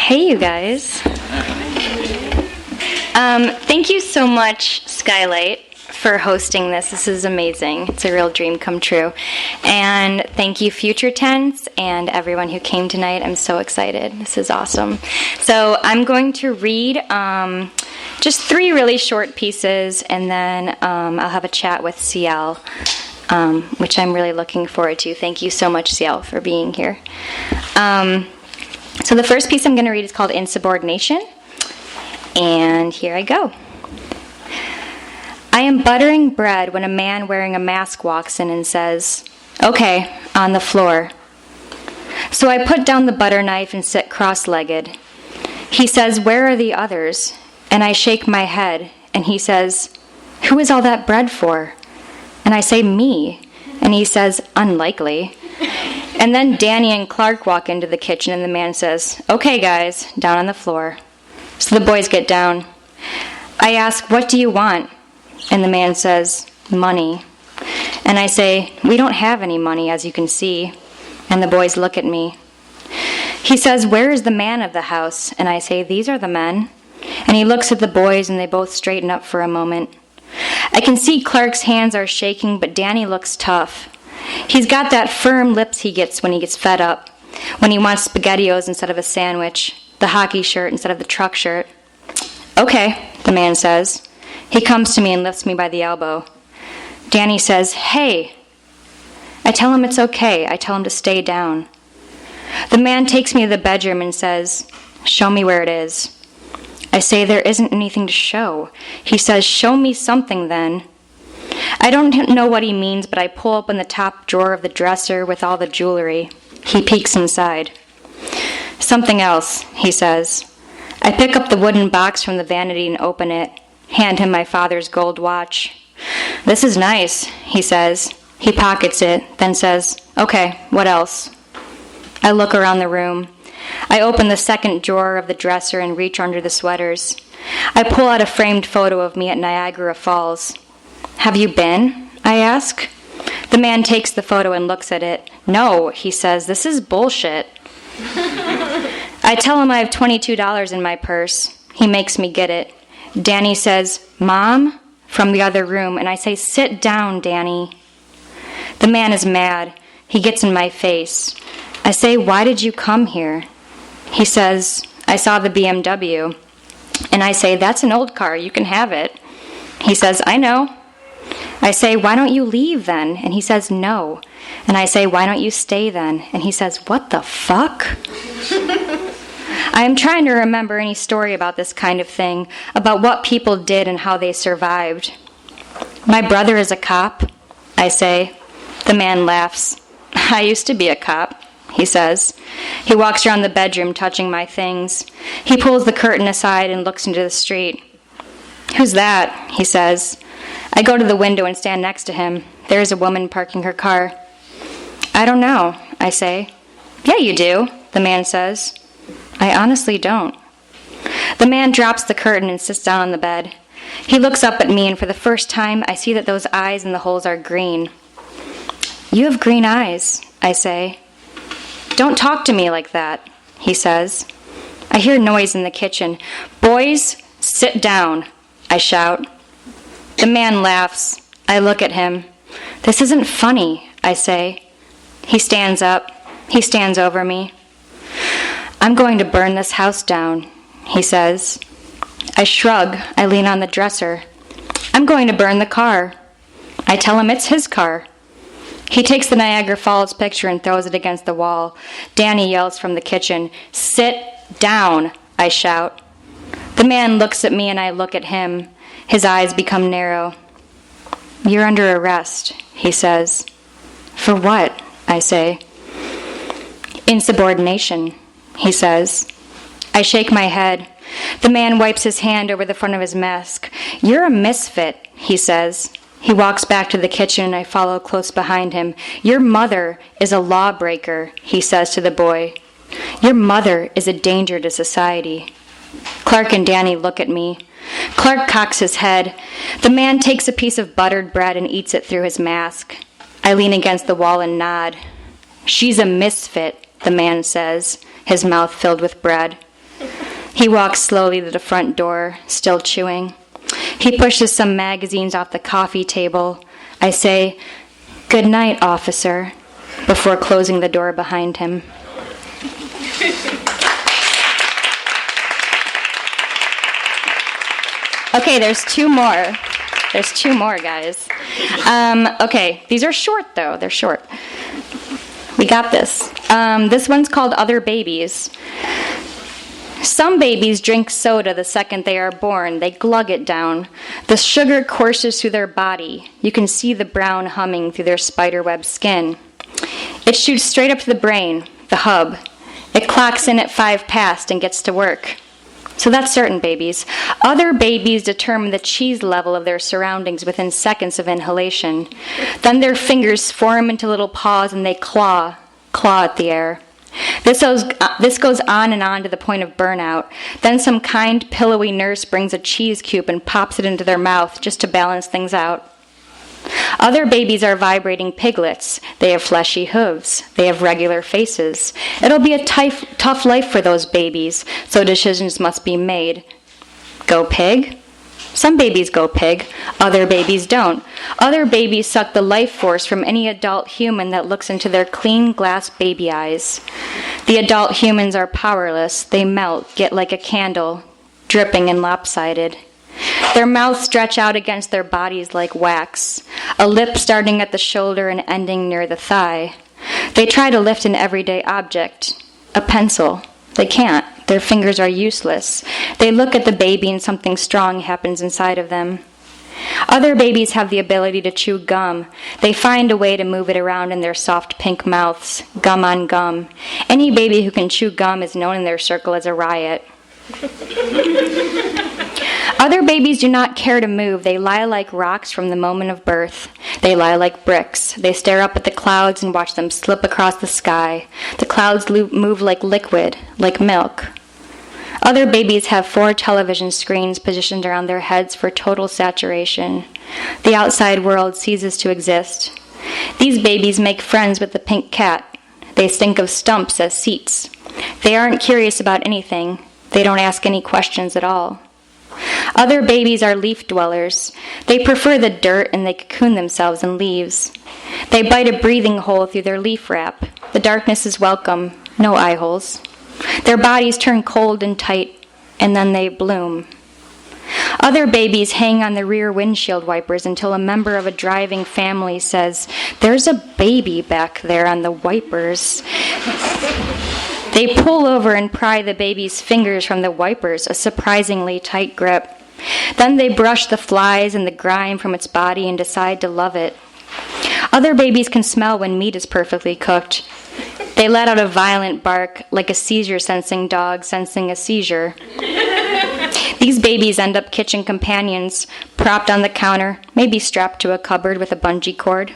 Hey, you guys. Thank you so much, Skylight, for hosting this. This is amazing. It's a real dream come true. And thank you, Future Tense, and everyone who came tonight. I'm so excited. This is awesome. So I'm going to read just 3 really short pieces, and then I'll have a chat with Siel, which I'm really looking forward to. Thank you so much, Siel, for being here. So the first piece I'm going to read is called Insubordination, and here I go. I am buttering bread when a man wearing a mask walks in and says, "Okay, on the floor." So I put down the butter knife and sit cross-legged. He says, "Where are the others?" And I shake my head, and he says, "Who is all that bread for?" And I say, "Me." And he says, "Unlikely." And then Danny and Clark walk into the kitchen, and the man says, "Okay, guys, down on the floor." So the boys get down. I ask, "What do you want?" And the man says, "Money." And I say, "We don't have any money, as you can see." And the boys look at me. He says, "Where is the man of the house?" And I say, "These are the men." And he looks at the boys, and they both straighten up for a moment. I can see Clark's hands are shaking, but Danny looks tough. He's got that firm lips he gets when he gets fed up, when he wants SpaghettiOs instead of a sandwich, the hockey shirt instead of the truck shirt. "Okay," the man says. He comes to me and lifts me by the elbow. Danny says, "Hey." I tell him it's okay. I tell him to stay down. The man takes me to the bedroom and says, "Show me where it is." I say, "There isn't anything to show." He says, "Show me something then." I don't know what he means, but I pull open the top drawer of the dresser with all the jewelry. He peeks inside. "Something else," he says. I pick up the wooden box from the vanity and open it, hand him my father's gold watch. "This is nice," he says. He pockets it, then says, "Okay, what else?" I look around the room. I open the second drawer of the dresser and reach under the sweaters. I pull out a framed photo of me at Niagara Falls. "Have you been?" I ask. The man takes the photo and looks at it. "No," he says, "this is bullshit." I tell him I have $22 in my purse. He makes me get it. Danny says, "Mom?" from the other room, and I say, "Sit down, Danny." The man is mad. He gets in my face. I say, "Why did you come here?" He says, "I saw the BMW." And I say, "That's an old car. You can have it." He says, "I know." I say, "Why don't you leave then?" And he says, "No." And I say, "Why don't you stay then?" And he says, "What the fuck?" I am trying to remember any story about this kind of thing, about what people did and how they survived. "My brother is a cop," I say. The man laughs. "I used to be a cop," he says. He walks around the bedroom, touching my things. He pulls the curtain aside and looks into the street. "Who's that?" he says. I go to the window and stand next to him. There is a woman parking her car. "I don't know," I say. "Yeah, you do," the man says. I honestly don't. The man drops the curtain and sits down on the bed. He looks up at me, and for the first time, I see that those eyes in the holes are green. "You have green eyes," I say. "Don't talk to me like that," he says. I hear noise in the kitchen. "Boys, sit down," I shout. The man laughs. I look at him. "This isn't funny," I say. He stands up. He stands over me. "I'm going to burn this house down," he says. I shrug. I lean on the dresser. "I'm going to burn the car." I tell him it's his car. He takes the Niagara Falls picture and throws it against the wall. Danny yells from the kitchen, "Sit down," I shout. The man looks at me and I look at him. His eyes become narrow. "You're under arrest," he says. "For what?" I say. "Insubordination," he says. I shake my head. The man wipes his hand over the front of his mask. "You're a misfit," he says. He walks back to the kitchen and I follow close behind him. "Your mother is a lawbreaker," he says to the boy. "Your mother is a danger to society." Clark and Danny look at me. Clark cocks his head. The man takes a piece of buttered bread and eats it through his mask. I lean against the wall and nod. "She's a misfit," the man says, his mouth filled with bread. He walks slowly to the front door, still chewing. He pushes some magazines off the coffee table. I say, "Good night, officer," before closing the door behind him. Okay, there's two more. There's two more, guys. Okay, these are short, though. They're short. We got this. This one's called Other Babies. Some babies drink soda the second they are born. They glug it down. The sugar courses through their body. You can see the brown humming through their spiderweb skin. It shoots straight up to the brain, the hub. It clocks in at 5 past and gets to work. So that's certain babies. Other babies determine the cheese level of their surroundings within seconds of inhalation. Then their fingers form into little paws and they claw at the air. This goes on and on to the point of burnout. Then some kind, pillowy nurse brings a cheese cube and pops it into their mouth just to balance things out. Other babies are vibrating piglets. They have fleshy hooves. They have regular faces. It'll be a tough life for those babies, so decisions must be made. Go pig? Some babies go pig. Other babies don't. Other babies suck the life force from any adult human that looks into their clean glass baby eyes. The adult humans are powerless. They melt, get like a candle, dripping and lopsided. Their mouths stretch out against their bodies like wax, a lip starting at the shoulder and ending near the thigh. They try to lift an everyday object, a pencil. They can't. Their fingers are useless. They look at the baby and something strong happens inside of them. Other babies have the ability to chew gum. They find a way to move it around in their soft pink mouths, gum on gum. Any baby who can chew gum is known in their circle as a riot. Other babies do not care to move. They lie like rocks from the moment of birth. They lie like bricks. They stare up at the clouds and watch them slip across the sky. The clouds move like liquid, like milk. Other babies have 4 television screens positioned around their heads for total saturation. The outside world ceases to exist. These babies make friends with the pink cat. They think of stumps as seats. They aren't curious about anything. They don't ask any questions at all. Other babies are leaf dwellers. They prefer the dirt and they cocoon themselves in leaves. They bite a breathing hole through their leaf wrap. The darkness is welcome, no eye holes. Their bodies turn cold and tight, and then they bloom. Other babies hang on the rear windshield wipers until a member of a driving family says, "There's a baby back there on the wipers." They pull over and pry the baby's fingers from the wipers, a surprisingly tight grip. Then they brush the flies and the grime from its body and decide to love it. Other babies can smell when meat is perfectly cooked. They let out a violent bark, like a seizure-sensing dog sensing a seizure. These babies end up kitchen companions, propped on the counter, maybe strapped to a cupboard with a bungee cord.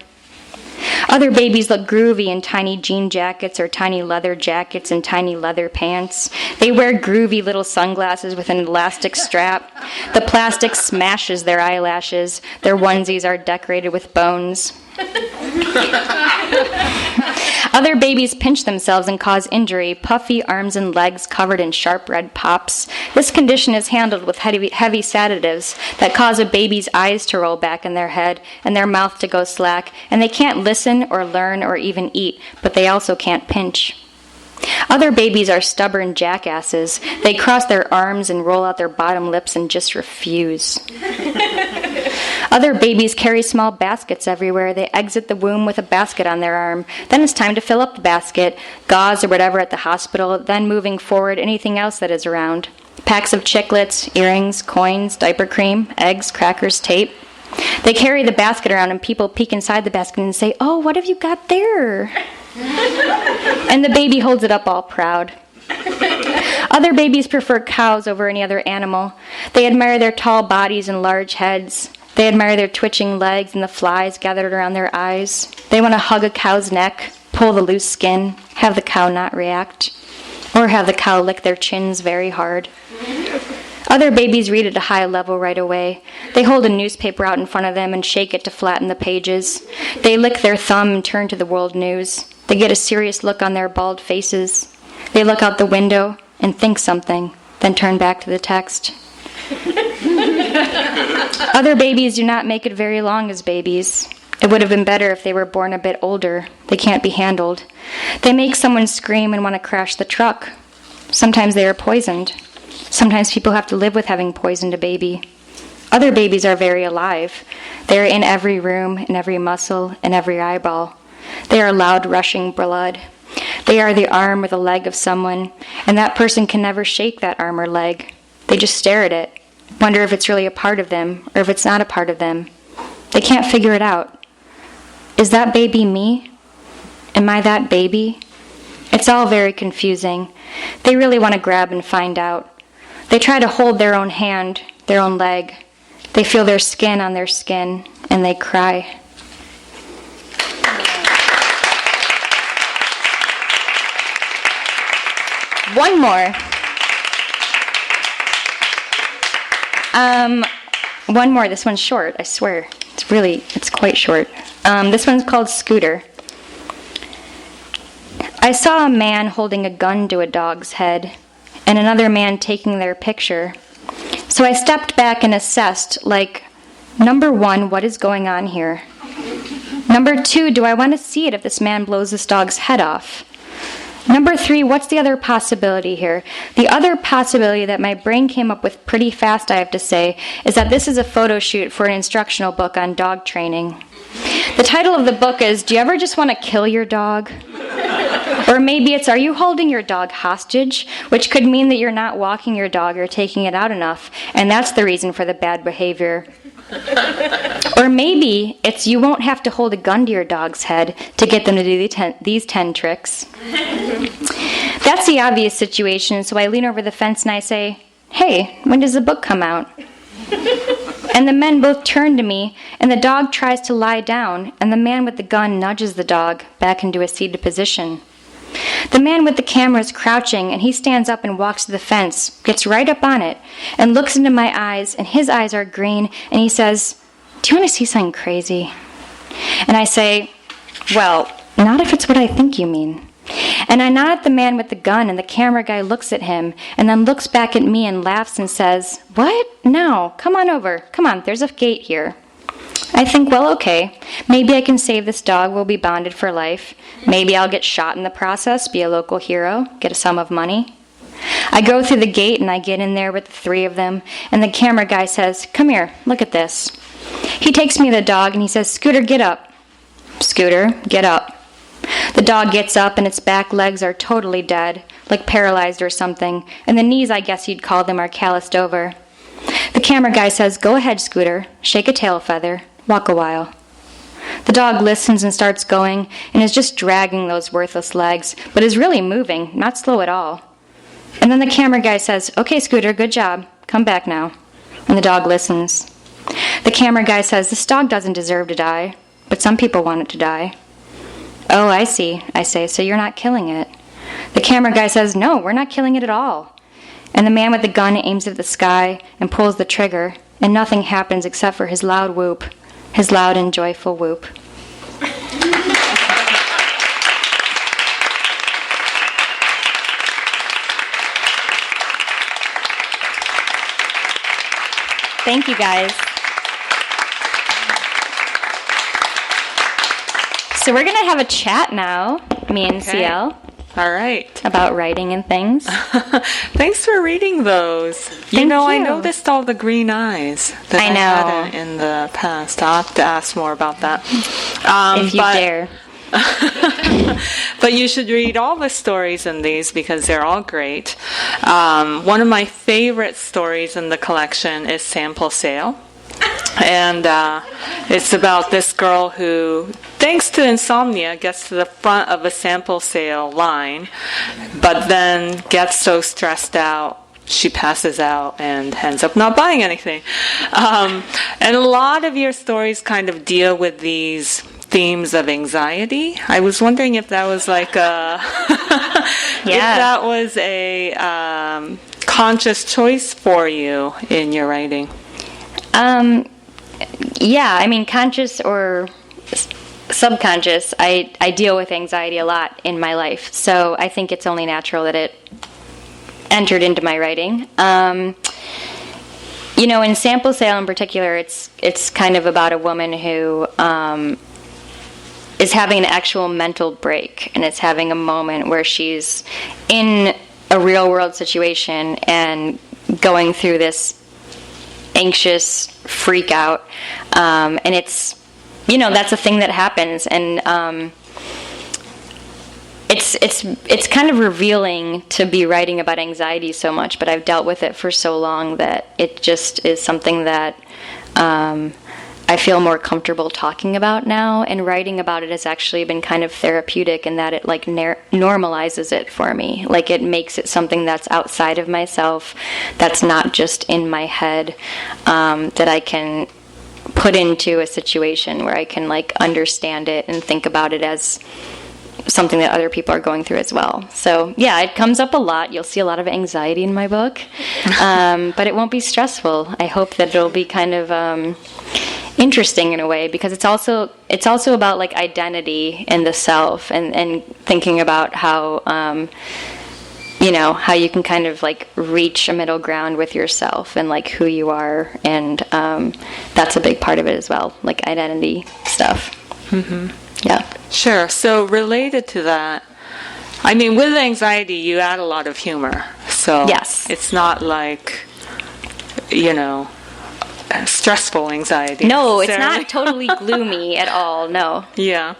Other babies look groovy in tiny jean jackets or tiny leather jackets and tiny leather pants. They wear groovy little sunglasses with an elastic strap. The plastic smashes their eyelashes. Their onesies are decorated with bones. Other babies pinch themselves and cause injury, puffy arms and legs covered in sharp red pops. This condition is handled with heavy sedatives that cause a baby's eyes to roll back in their head and their mouth to go slack, and they can't listen or learn or even eat, but they also can't pinch. Other babies are stubborn jackasses. They cross their arms and roll out their bottom lips and just refuse. Other babies carry small baskets everywhere. They exit the womb with a basket on their arm. Then it's time to fill up the basket, gauze or whatever at the hospital, then moving forward, anything else that is around. Packs of chiclets, earrings, coins, diaper cream, eggs, crackers, tape. They carry the basket around and people peek inside the basket and say, "Oh, what have you got there?" And the baby holds it up all proud. Other babies prefer cows over any other animal. They admire their tall bodies and large heads. They admire their twitching legs and the flies gathered around their eyes. They want to hug a cow's neck, pull the loose skin, have the cow not react, or have the cow lick their chins very hard. Other babies read at a high level right away. They hold a newspaper out in front of them and shake it to flatten the pages. They lick their thumb and turn to the world news. They get a serious look on their bald faces. They look out the window and think something, then turn back to the text. Other babies do not make it very long as babies. It would have been better if they were born a bit older. They can't be handled. They make someone scream and want to crash the truck. Sometimes they are poisoned. Sometimes people have to live with having poisoned a baby. Other babies are very alive. They are in every room, in every muscle, in every eyeball. They are loud, rushing blood. They are the arm or the leg of someone, and that person can never shake that arm or leg. They just stare at it, wonder if it's really a part of them or if it's not a part of them. They can't figure it out. Is that baby me? Am I that baby? It's all very confusing. They really want to grab and find out. They try to hold their own hand, their own leg. They feel their skin on their skin, and they cry. One more. One more. This one's short, I swear. It's quite short. This one's called Scooter. I saw a man holding a gun to a dog's head, and another man taking their picture. So I stepped back and assessed, like, number one, what is going on here? Number two, do I want to see it if this man blows this dog's head off? Number three, what's the other possibility here? The other possibility that my brain came up with pretty fast, I have to say, is that this is a photo shoot for an instructional book on dog training. The title of the book is, Do You Ever Just Want to Kill Your Dog? Or maybe it's, Are You Holding Your Dog Hostage? Which could mean that you're not walking your dog or taking it out enough, and that's the reason for the bad behavior. Or maybe it's, You won't have to hold a gun to your dog's head to get them to do these 10 tricks. That's the obvious situation, so I lean over the fence and I say, Hey, when does the book come out? And the men both turn to me, and the dog tries to lie down, and the man with the gun nudges the dog back into a seated position. The man with the camera is crouching, and he stands up and walks to the fence, gets right up on it, and looks into my eyes, and his eyes are green, and he says, Do you want to see something crazy? And I say, Well, not if it's what I think you mean. And I nod at the man with the gun, and the camera guy looks at him, and then looks back at me and laughs and says, What? No, come on over. Come on, there's a gate here. I think, well, okay, maybe I can save this dog, we'll be bonded for life. Maybe I'll get shot in the process, be a local hero, get a sum of money. I go through the gate, and I get in there with the three of them, and the camera guy says, Come here, look at this. He takes me to the dog, and he says, Scooter, get up. Scooter, get up. The dog gets up, and its back legs are totally dead, like paralyzed or something, and the knees, I guess you'd call them, are calloused over. The camera guy says, Go ahead, Scooter, shake a tail feather, walk a while. The dog listens and starts going, and is just dragging those worthless legs, but is really moving, not slow at all. And then the camera guy says, Okay, Scooter, good job, come back now. And the dog listens. The camera guy says, This dog doesn't deserve to die, but some people want it to die. Oh, I see, I say, so you're not killing it. The camera guy says, No, we're not killing it at all. And the man with the gun aims at the sky and pulls the trigger, and nothing happens except for his loud whoop, his loud and joyful whoop. Thank you, guys. So we're going to have a chat now, me and Siel. All right. About writing and things. Thanks for reading those. Thank you. I noticed all the green eyes that I had in the past. I'll have to ask more about that. If you dare. But you should read all the stories in these because they're all great. One of my favorite stories in the collection is Sample Sale. And it's about this girl who, thanks to insomnia, gets to the front of a sample sale line, but then gets so stressed out, she passes out and ends up not buying anything. And a lot of your stories kind of deal with these themes of anxiety. I was wondering if that was like a if that was a conscious choice for you in your writing. Yeah, I mean, conscious or subconscious, I deal with anxiety a lot in my life, so I think it's only natural that it entered into my writing. In Sample Sale in particular, it's kind of about a woman who is having an actual mental break, and it's having a moment where she's in a real world situation and going through this anxious freak out, and it's that's a thing that happens, and it's kind of revealing to be writing about anxiety so much, but I've dealt with it for so long that it just is something that I feel more comfortable talking about now, and writing about it has actually been kind of therapeutic in that it like normalizes it for me. Like it makes it something that's outside of myself, that's not just in my head, that I can put into a situation where I can like understand it and think about it as something that other people are going through as well. So yeah, it comes up a lot. You'll see a lot of anxiety in my book, but it won't be stressful. I hope that it'll be kind of interesting in a way, because it's also about like identity and the self, and thinking about how how you can kind of like reach a middle ground with yourself and like who you are, and that's a big part of it as well, like identity stuff. Mm-hmm. Yeah. Sure. So related to that, I mean, with anxiety, you add a lot of humor. So yes, it's not like, stressful anxiety. No, it's not totally gloomy at all. No. Yeah.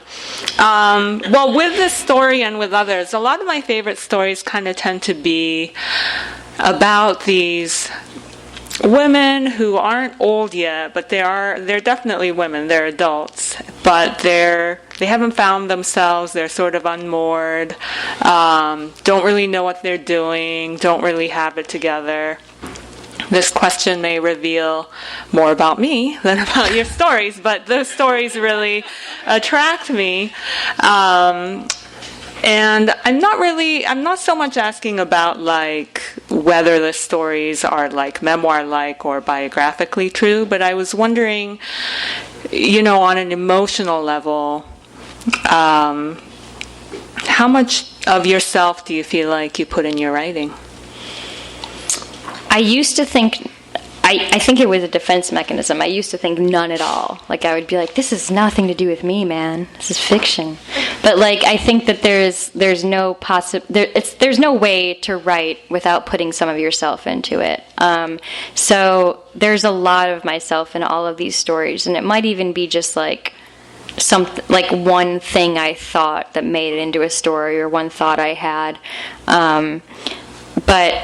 Well, with this story and with others, a lot of my favorite stories kind of tend to be about these women who aren't old yet, but they're definitely women. They're adults, but they haven't found themselves. They're sort of unmoored, don't really know what they're doing, don't really have it together. This question may reveal more about me than about your stories, but those stories really attract me. And I'm not so much asking about like whether the stories are like memoir-like or biographically true, but I was wondering, on an emotional level, how much of yourself do you feel like you put in your writing? I used to think, I think it was a defense mechanism. I used to think none at all. Like I would be like, this has nothing to do with me, man. This is fiction. But like I think that there's no there's no way to write without putting some of yourself into it. So there's a lot of myself in all of these stories, and it might even be just like one thing I thought that made it into a story, or one thought I had. But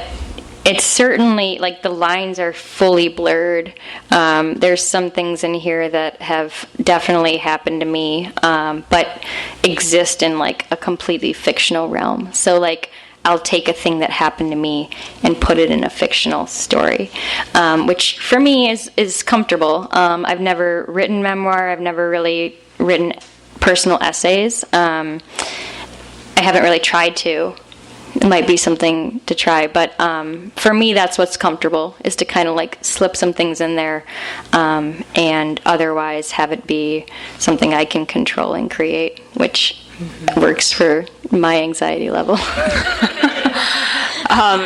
it's certainly, like, the lines are fully blurred. There's some things in here that have definitely happened to me, but exist in, like, a completely fictional realm. So, like, I'll take a thing that happened to me and put it in a fictional story, which, for me, is comfortable. I've never written memoir. I've never really written personal essays. I haven't really tried to. It might be something to try, but for me, that's what's comfortable, is to kind of like slip some things in there, and otherwise have it be something I can control and create, which works for my anxiety level.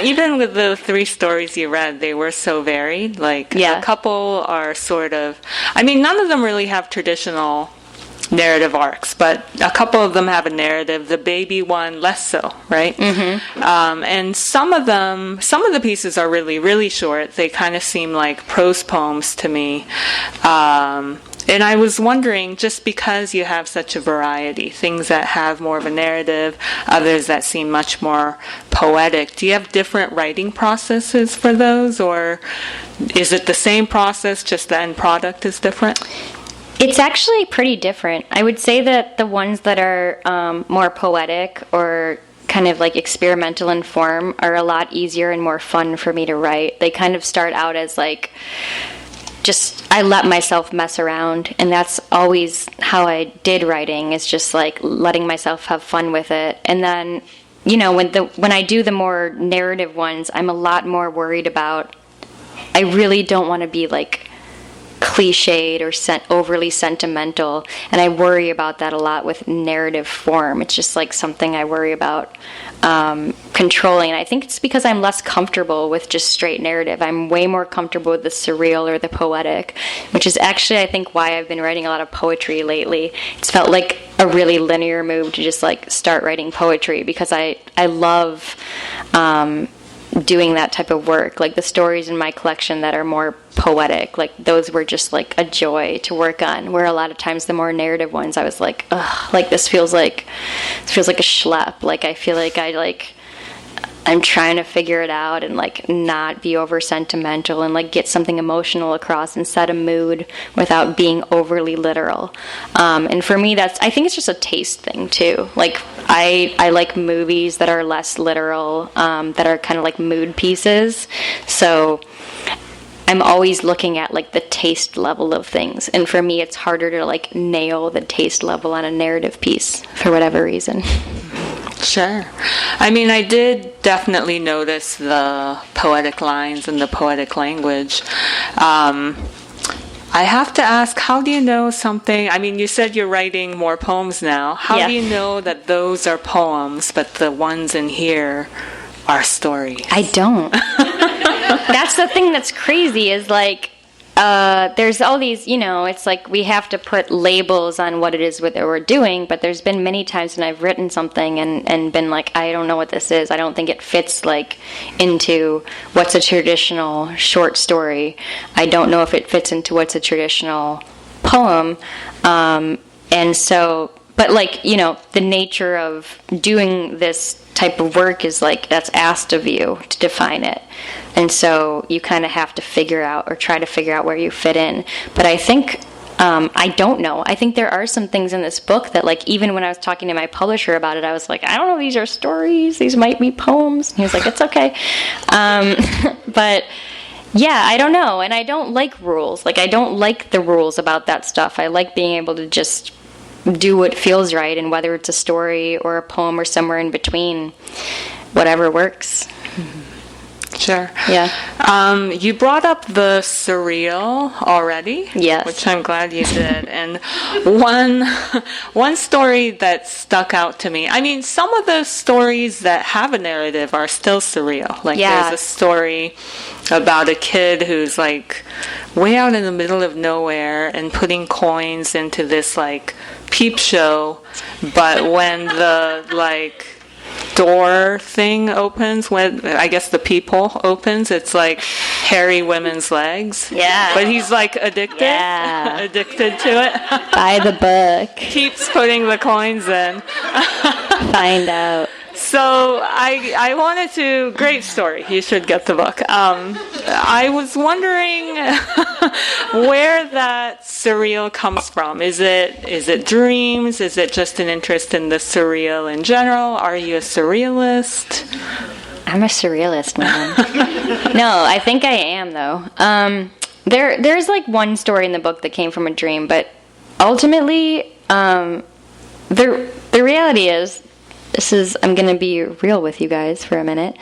Even with the 3 stories you read, they were so varied. Like, a couple are sort of, none of them really have traditional narrative arcs, but a couple of them have a narrative. The baby one, less so, right? Mm-hmm. And some of the pieces are really, really short. They kind of seem like prose poems to me. And I was wondering, just because you have such a variety, things that have more of a narrative, others that seem much more poetic, do you have different writing processes for those, or is it the same process, just the end product is different? It's actually pretty different. I would say that the ones that are more poetic or kind of like experimental in form are a lot easier and more fun for me to write. They kind of start out as like, just, I let myself mess around, and that's always how I did writing, is just like letting myself have fun with it. And then, when I do the more narrative ones, I'm a lot more worried about, I really don't want to be like cliched or overly sentimental, and I worry about that a lot with narrative form. It's just like something I worry about controlling, and I think it's because I'm less comfortable with just straight narrative. I'm way more comfortable with the surreal or the poetic, which is actually, I think, why I've been writing a lot of poetry lately. It's felt like a really linear move to just like start writing poetry, because I love doing that type of work. Like the stories in my collection that are more poetic, like those were just like a joy to work on, where a lot of times the more narrative ones I was like, ugh, like this feels like a schlep. Like I feel like I'm trying to figure it out and like not be over sentimental and like get something emotional across and set a mood without being overly literal. And for me, I think it's just a taste thing too. Like I like movies that are less literal, that are kind of like mood pieces. So I'm always looking at like the taste level of things. And for me, it's harder to like nail the taste level on a narrative piece for whatever reason. Sure. I mean, I did definitely notice the poetic lines and the poetic language. I have to ask, how do you know something? I mean, you said you're writing more poems now. How do you know that those are poems, but the ones in here are stories? I don't. That's the thing that's crazy, is like, there's all these, it's like we have to put labels on what it is that we're doing, but there's been many times when I've written something and been like, I don't know what this is. I don't think it fits like into what's a traditional short story. I don't know if it fits into what's a traditional poem. And so, but like, the nature of doing this type of work is like, that's asked of you to define it. And so you kind of have to figure out or try to figure out where you fit in. But I think, I don't know. I think there are some things in this book that, like, even when I was talking to my publisher about it, I was like, I don't know, these are stories. These might be poems. And he was like, it's okay. But yeah, I don't know. And I don't like rules. Like, I don't like the rules about that stuff. I like being able to just do what feels right, and whether it's a story or a poem or somewhere in between, whatever works. Sure. Yeah. You brought up the surreal already. Yes. Which I'm glad you did. And one story that stuck out to me. I mean, some of the stories that have a narrative are still surreal. Like there's a story about a kid who's like way out in the middle of nowhere and putting coins into this like peep show, but when the like door thing opens, when I guess the peephole opens, it's like hairy women's legs. Yeah. But he's like addicted. Yeah. Addicted to it. Buy the book. Keeps putting the coins in. Find out. So I wanted to, great story. You should get the book. I was wondering where that surreal comes from. Is it dreams? Is it just an interest in the surreal in general? Are you a surrealist? I'm a surrealist, man. No, I think I am, though. There's like one story in the book that came from a dream, but ultimately, the reality is, I'm going to be real with you guys for a minute,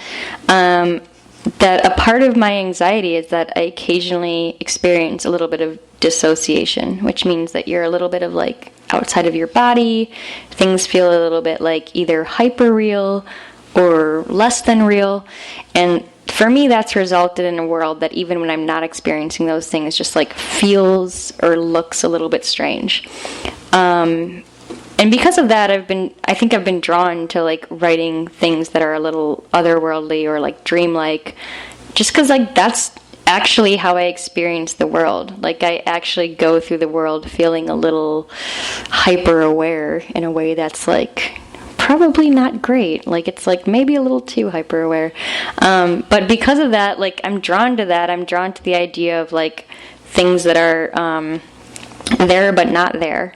that a part of my anxiety is that I occasionally experience a little bit of dissociation, which means that you're a little bit of like outside of your body. Things feel a little bit like either hyper real or less than real. And for me, that's resulted in a world that even when I'm not experiencing those things, just like feels or looks a little bit strange. And because of that, I think I've been drawn to like writing things that are a little otherworldly or like dreamlike, just because like that's actually how I experience the world. Like I actually go through the world feeling a little hyper aware in a way that's like probably not great. Like it's like maybe a little too hyper aware. But because of that, like I'm drawn to that. I'm drawn to the idea of like things that are there but not there.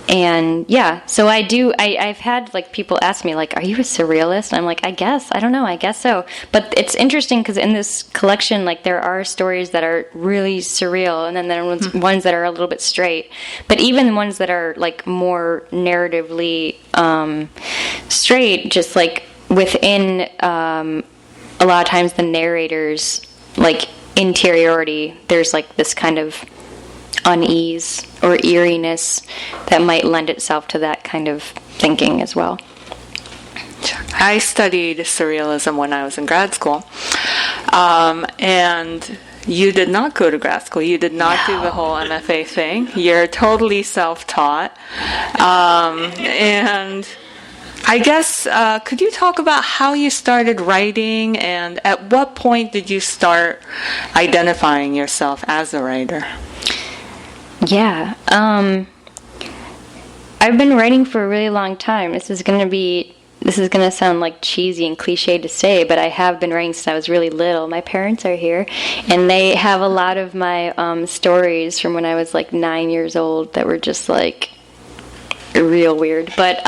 And yeah, so I've had like people ask me like, are you a surrealist? And I'm like, I guess, I don't know, I guess so. But it's interesting because in this collection, like there are stories that are really surreal, and then there are ones that are a little bit straight. But even the ones that are like more narratively straight, just like within a lot of times the narrators, like interiority, there's like this kind of unease or eeriness that might lend itself to that kind of thinking as well. I studied surrealism when I was in grad school, and you did not go to grad school. You did not do the whole MFA thing. You're totally self-taught. And I guess, could you talk about how you started writing, and at what point did you start identifying yourself as a writer? Yeah. I've been writing for a really long time. This is going to sound like cheesy and cliche to say, but I have been writing since I was really little. My parents are here, and they have a lot of my stories from when I was like 9 years old that were just like real weird. But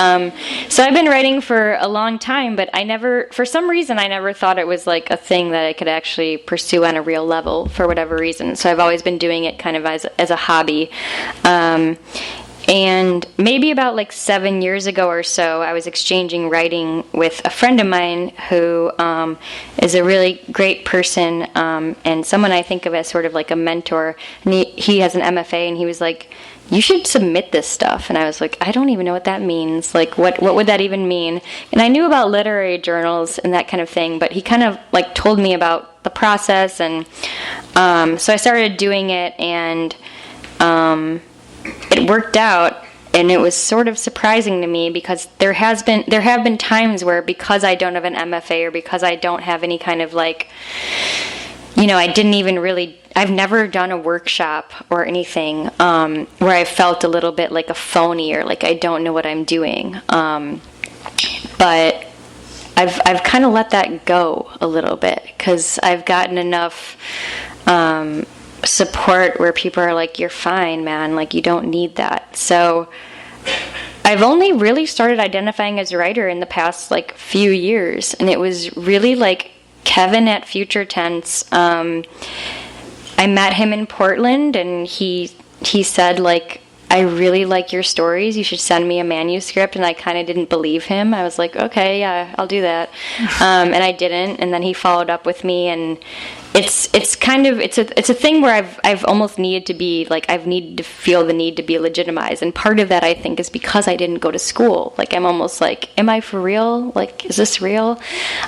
so I've been writing for a long time, but for some reason I never thought it was like a thing that I could actually pursue on a real level for whatever reason. So I've always been doing it kind of as a hobby. And maybe about like 7 years ago or so, I was exchanging writing with a friend of mine who is a really great person, and someone I think of as sort of like a mentor. And he has an MFA, and he was like, "You should submit this stuff." And I was like, I don't even know what that means. Like, what would that even mean? And I knew about literary journals and that kind of thing, but he kind of like told me about the process, and so I started doing it, and it worked out, and it was sort of surprising to me because there have been times where, because I don't have an MFA or because I don't have any kind of like, I've never done a workshop or anything where I felt a little bit like a phony or like I don't know what I'm doing. But I've kind of let that go a little bit because I've gotten enough support where people are like, "You're fine, man, like you don't need that." So I've only really started identifying as a writer in the past like few years, and it was really like Kevin at Future Tense. I met him in Portland, and he said like, "I really like your stories, you should send me a manuscript." And I kind of didn't believe him. I was like, "Okay, yeah, I'll do that." And I didn't, and then he followed up with me, and it's a thing where I've almost needed to be like, I've needed to feel the need to be legitimized, and part of that I think is because I didn't go to school. Like, I'm almost like, am I for real? Like, is this real?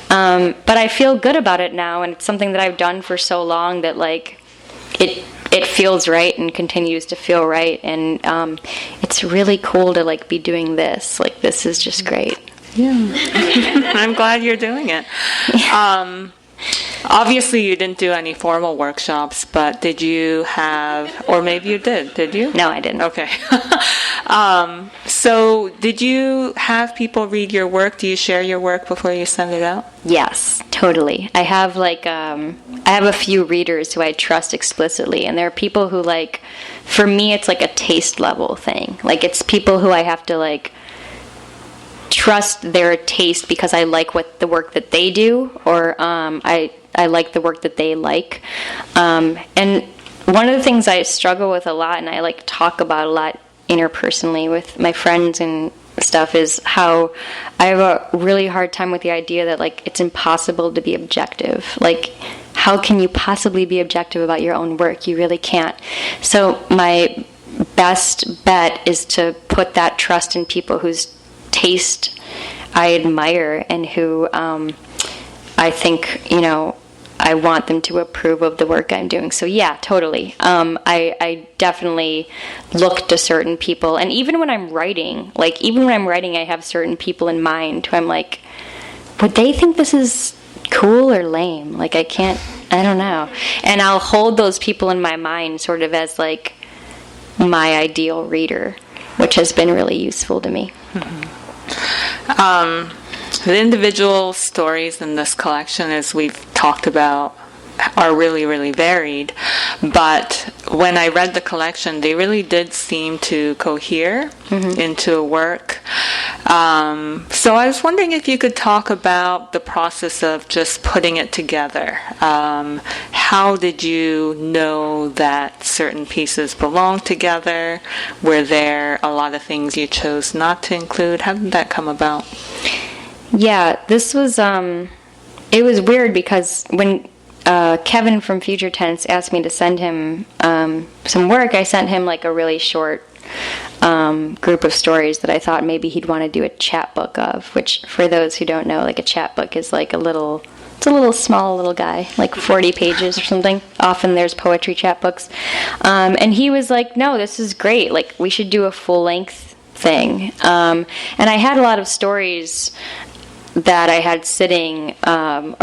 But I feel good about it now, and it's something that I've done for so long that like it feels right and continues to feel right, and it's really cool to like be doing this. Like, this is just great. Yeah. I'm glad you're doing it. Obviously you didn't do any formal workshops, but did you have, or maybe you did you? No, I didn't. Okay. So did you have people read your work? Do you share your work before you send it out? Yes, totally. I have like I have a few readers who I trust explicitly, and there are people who like, for me it's like a taste level thing. Like, it's people who I have to like trust their taste because I like the work that they do, or I like the work that they like. And one of the things I struggle with a lot, and I like talk about a lot interpersonally with my friends and stuff, is how I have a really hard time with the idea that like it's impossible to be objective. Like, how can you possibly be objective about your own work? You really can't. So my best bet is to put that trust in people whose taste I admire and who I think, I want them to approve of the work I'm doing. So yeah, totally. I definitely look to certain people, and even when I'm writing, I have certain people in mind who I'm like, would they think this is cool or lame? Like, I don't know. And I'll hold those people in my mind sort of as like my ideal reader, which has been really useful to me. Mm-hmm. The individual stories in this collection, as we've talked about, are really, really varied. But when I read the collection, they really did seem to cohere into a work. So I was wondering if you could talk about the process of just putting it together. How did you know that certain pieces belong together? Were there a lot of things you chose not to include? How did that come about? Yeah, this was, it was weird because when Kevin from Future Tense asked me to send him some work, I sent him like a really short group of stories that I thought maybe he'd want to do a chapbook of, which for those who don't know, like a chapbook is like it's a little small little guy, like 40 pages or something. Often there's poetry chapbooks. And he was like, no, this is great. Like, we should do a full-length thing. And I had a lot of stories that I had sitting around